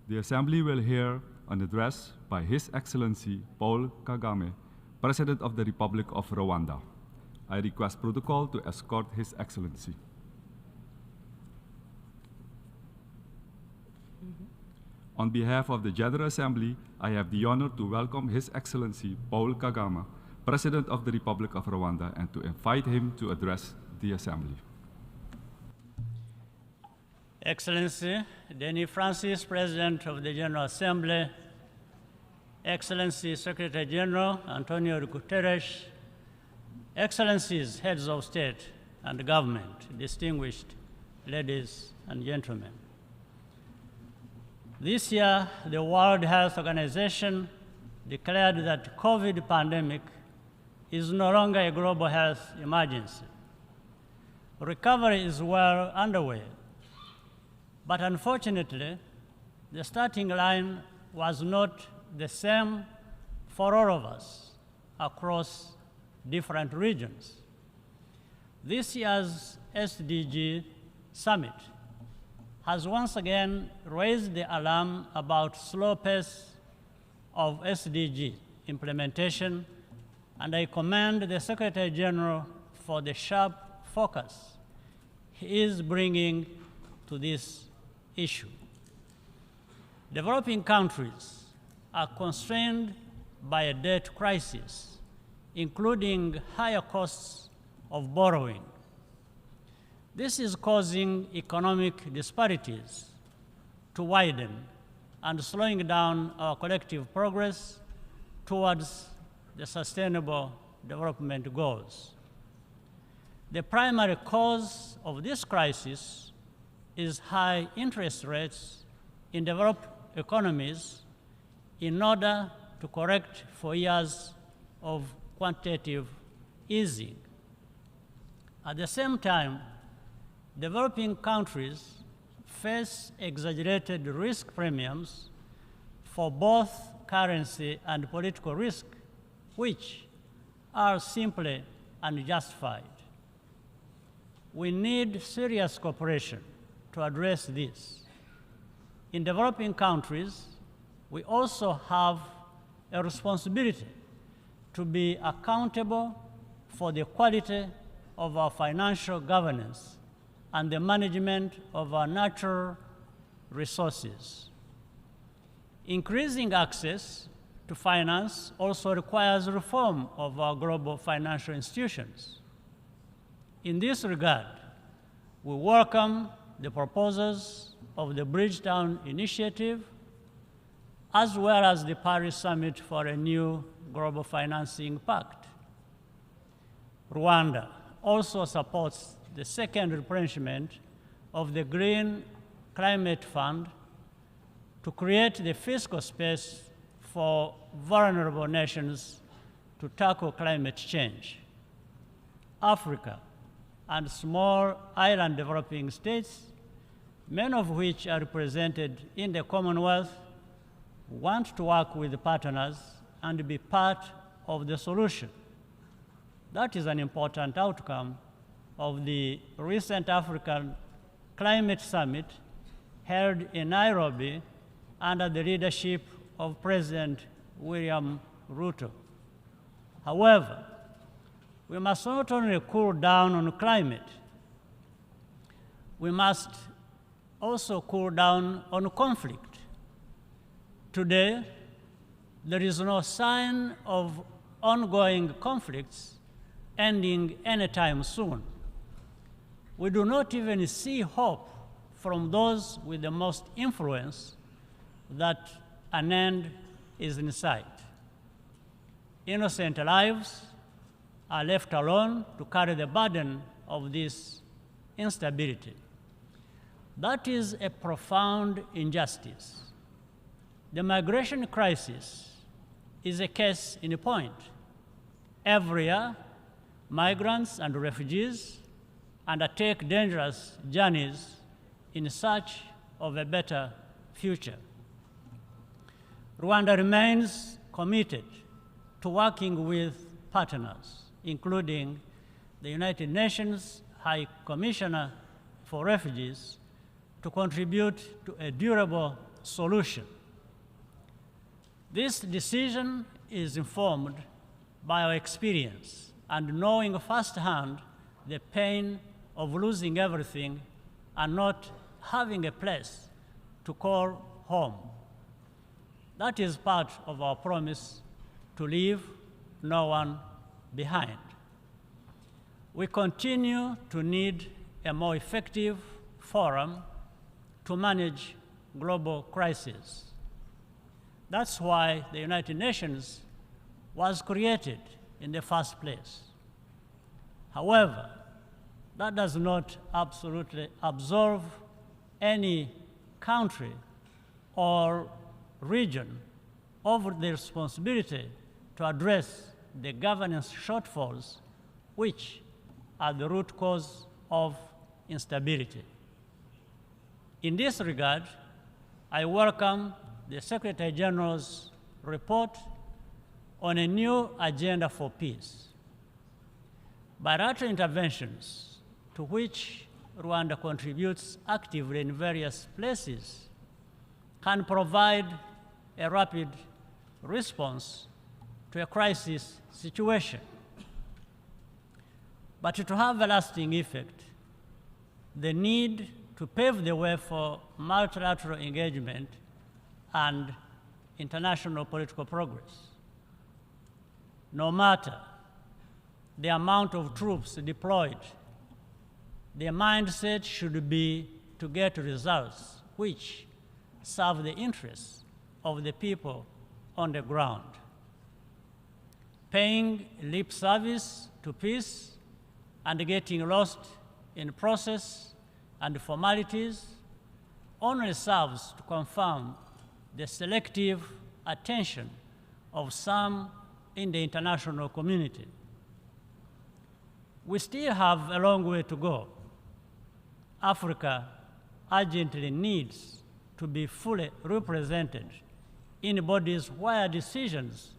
The Assembly will hear an address by His Excellency Paul Kagame, President of the Republic of Rwanda. I request protocol to escort His Excellency. On behalf of the General Assembly, I have the honor to welcome His Excellency Paul Kagame, President of the Republic of Rwanda, and to invite him to address the Assembly. Excellency Denis Francis, President of the General Assembly, Excellency Secretary General Antonio Guterres, Excellencies, Heads of State and Government, distinguished ladies and gentlemen. This year, the World Health Organization declared that the COVID pandemic is no longer a global health emergency. Recovery is well underway, but unfortunately, the starting line was not the same for all of us across different regions. This year's SDG Summit has once again raised the alarm about slow pace of SDG implementation, and I commend the Secretary General for the sharp focus he is bringing to this issue. Developing countries are constrained by a debt crisis, including higher costs of borrowing. This is causing economic disparities to widen and slowing down our collective progress towards the sustainable development goals. The primary cause of this crisis is high interest rates in developed economies in order to correct for years of quantitative easing. At the same time, developing countries face exaggerated risk premiums for both currency and political risk, which are simply unjustified. We need serious cooperation to address this. In developing countries, we also have a responsibility to be accountable for the quality of our financial governance and the management of our natural resources. Increasing access to finance also requires reform of our global financial institutions. In this regard, we welcome the proposals of the Bridgetown Initiative, as well as the Paris Summit for a new global financing pact. Rwanda also supports the second replenishment of the Green Climate Fund to create the fiscal space for vulnerable nations to tackle climate change. Africa and small island developing states, many of which are represented in the Commonwealth, want to work with partners and be part of the solution. That is an important outcome of the recent African Climate Summit held in Nairobi under the leadership of President William Ruto. However, we must not only cool down on climate, we must also cool down on conflict. Today, there is no sign of ongoing conflicts ending anytime soon. We do not even see hope from those with the most influence that an end is in sight. Innocent lives are left alone to carry the burden of this instability. That is a profound injustice. The migration crisis is a case in point. Every year, migrants and refugees undertake dangerous journeys in search of a better future. Rwanda remains committed to working with partners, including the United Nations High Commissioner for Refugees, to contribute to a durable solution. This decision is informed by our experience and knowing firsthand the pain of losing everything and not having a place to call home. That is part of our promise to leave no one behind. We continue to need a more effective forum to manage global crises. That's why the United Nations was created in the first place. However, that does not absolutely absolve any country or region of the responsibility to address the governance shortfalls which are the root cause of instability. In this regard, I welcome the Secretary General's report on a new agenda for peace. Bilateral interventions, to which Rwanda contributes actively in various places, can provide a rapid response to a crisis situation. But to have a lasting effect, the need to pave the way for multilateral engagement and international political progress. No matter the amount of troops deployed, their mindset should be to get results which serve the interests of the people on the ground. Paying lip service to peace and getting lost in process and formalities only serves to confirm the selective attention of some in the international community. We still have a long way to go. Africa urgently needs to be fully represented in bodies where decisions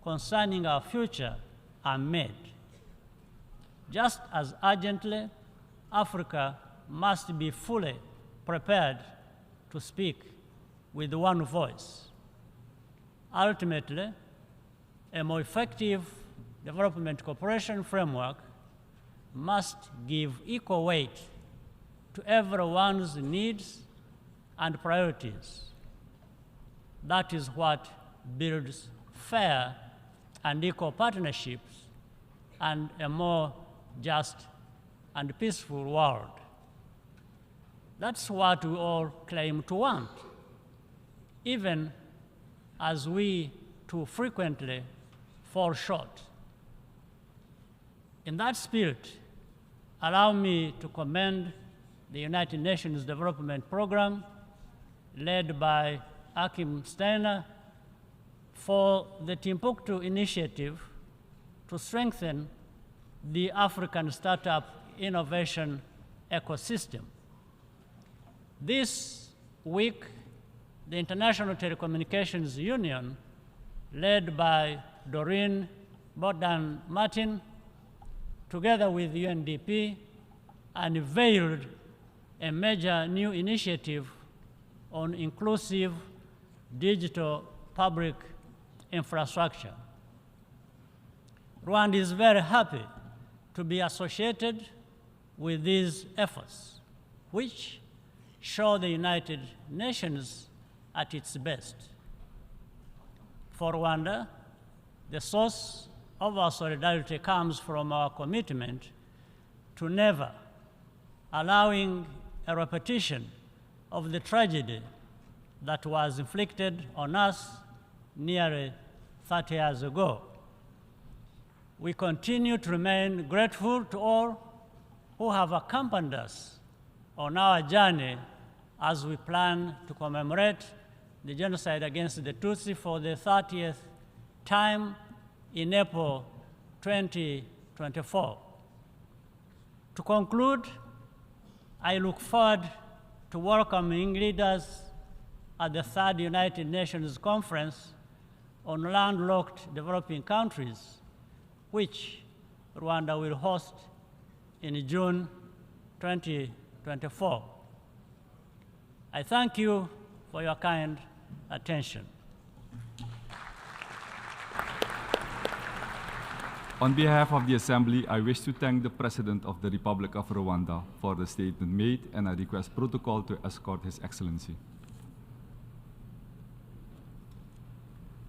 concerning our future are made. Just as urgently, Africa must be fully prepared to speak with one voice. Ultimately, a more effective development cooperation framework must give equal weight to everyone's needs and priorities. That is what builds fair and equal partnerships and a more just and peaceful world. That's what we all claim to want, even as we too frequently fall short. In that spirit, allow me to commend the United Nations Development Program, led by Akim Steiner, for the Timbuktu initiative to strengthen the African startup innovation ecosystem. This week, the International Telecommunications Union, led by Doreen Bogdan Martin, together with UNDP, unveiled a major new initiative on inclusive digital public infrastructure. Rwanda is very happy to be associated with these efforts, which show the United Nations at its best. For Rwanda, the source of our solidarity comes from our commitment to never allowing a repetition of the tragedy that was inflicted on us nearly 30 years ago. We continue to remain grateful to all who have accompanied us on our journey as we plan to commemorate the genocide against the Tutsi for the 30th time in April 2024. To conclude, I look forward to welcoming leaders at the third United Nations Conference on landlocked developing countries, which Rwanda will host in June 2024. I thank you for your kind attention. On behalf of the Assembly, I wish to thank the President of the Republic of Rwanda for the statement made, and I request protocol to escort His Excellency.